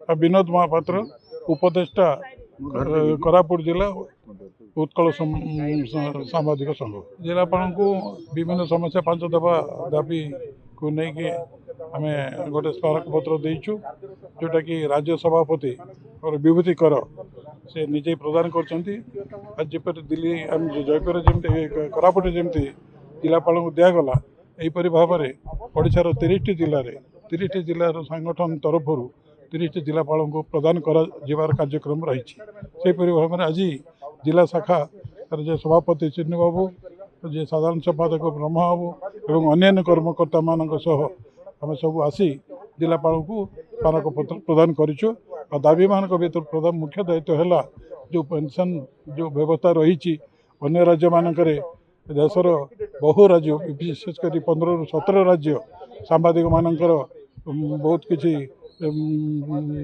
विनोद महापात्र उपदेष्टा कोरापुट जिला उत्कल सांबादिक संघ जिलापाल को विभिन्न समस्या 5 दफा दाबी को लेकिन आम गोटे स्मारक पत्र देचु जोटा कि राज्य सभापति और विभूति कर से निजे प्रदान कर दिल्ली जयपुर जमी कोरापुट जमी जिलापाल को दिगला यहीपरि भाव में ओडार 30 जिले में 30 जिलार संगठन तरफ 30 जिलापाल को प्रदान कर कार्यक्रम रही भाव में आज जिला शाखा जो सभापति चिन्नु बाबू जे साधारण संपादक ब्रह्म बाबू और अन्य कर्मकर्ता मान आम सब आसी जिलापाल को स्मारक पत्र प्रदान करूँ और दाबी मान भर प्रधान मुख्य दायित्व है जो पेंशन जो व्यवस्था रही अन्य राज्य मानक देशर बहु राज्य विशेषकर 15 ରୁ 17 राज्य सांबादिक मानकर बहुत किसी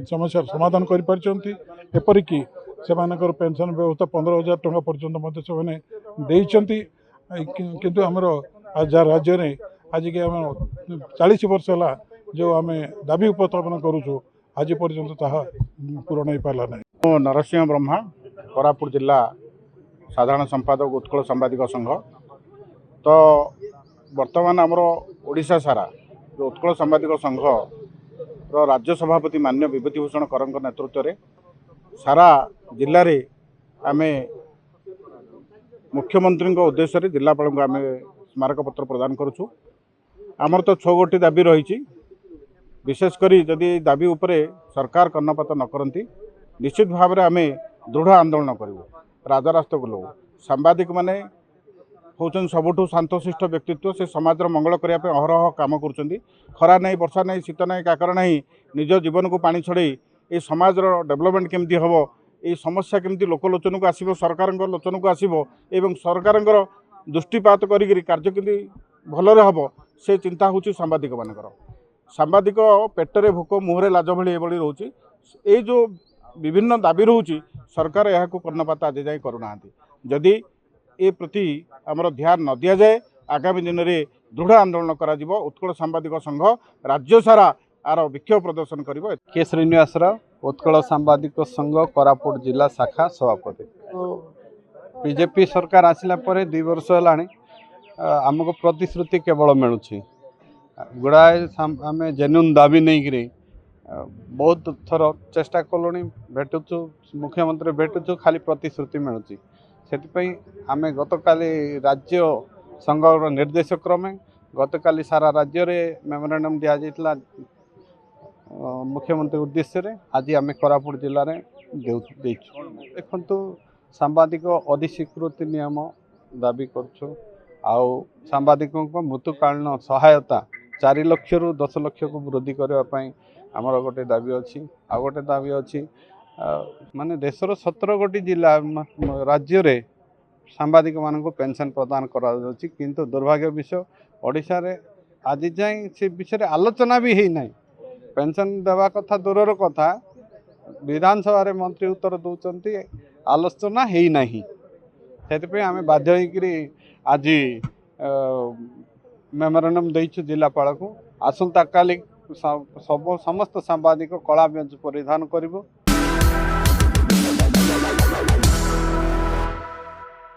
समस्या समाधान करपरिकी से पेंशन व्यवस्था 15,000 टंका पर्यंत से किंतु आमर राज्य में आज के आम 40 वर्ष है जो आम दाबी उपस्थापन करूँ आज पर्यंत ताहा पूरण हो पारा ना। नरसिंह ब्रह्मा कोरापुट जिला साधारण संपादक उत्कल सांबादिक संघ तो वर्तमान आमर ओडिशा सारा जो उत्कल सांबादिक संघ राज्य सभापति मान्य विभूतिभूषण कर नेतृत्व में सारा जिले में आम मुख्यमंत्री उद्देश्य जिलापाल को आम स्मारक पत्र प्रदान करुँ। आमर तो 6 गोटी दाबी रही विशेषकर जदि दाबी उपरे सरकार कर्णपात न करती निश्चित भाव में आम दृढ़ आंदोलन करूँ राजरास्ता को लोग सांबादिक माने होचन सबुठु शांतशिष्ट व्यक्तित्व से समाज मंगल करने अहरह काम कर खरा नहीं वर्षा नहीं शीत नहीं काकर नहीं निज जीवन को पानी छड़े ये समाज डेवलपमेंट केमती हम ये समस्या केमती लोकलोचन को आसो सरकार लोचन को आसो एवं सरकार दृष्टिपात करी कार्य केमती भलरे हम से चिंता हूँ सांबादिक मानकर सांबादिक पेटरे भोक मुहरे लाज भली रोचे ये जो विभिन्न दाबी रोचे सरकार यह कर्णपात आज जाए करूना जदि ए प्रति आमर ध्यान न दि जाए आगामी दिन में दृढ़ आंदोलन करा उत्कल सांबादिक संघ राज्य सारा आर विक्षोभ प्रदर्शन कर के श्रीनिवास उत्कल सांबादिक संघ कोरापुट जिला शाखा सभापति बीजेपी सरकार आसिला परे 2 वर्ष है आमको प्रतिश्रुति केवल मिलूँ गुड़ाए आम जेन्युन दाबी नहीं कि बहुत थर चेष्टा कलुणी भेटुचु मुख्यमंत्री भेटुचु खाली प्रतिश्रुति मिलूँ से आम गतकाली राज्य संघ निर्देश क्रमे गतकाली सारा राज्य में मेमोरेंडम दि जाइए मुख्यमंत्री उद्देश्य आज आम कोरापुट जिले में देखु सांबादिक अधिस्वीकृति नियम दाबी करुँ आउ सांबादिकों को मृत्युकालीन सहायता 4 लाख रु 10 लाख को वृद्धि करने आमर गोटे दाबी अच्छी आ गोटे दाबी अच्छी माने देशर 17 गोटी जिला राज्य रे सांबादिक मान को पेंशन प्रदान करा किंतु दुर्भाग्य विषय ओडिशा रे आज जाए से विषय आलोचना भी है ना पेंशन देवा कथा दूरर कथा विधानसभा रे मंत्री उत्तर दौरान आलोचना है ना से आम बाध्य आज मेमोरेंडम देचु जिलापाल को आसंता काली समस्त सांबादिक कला बेंच परिधान करिवो।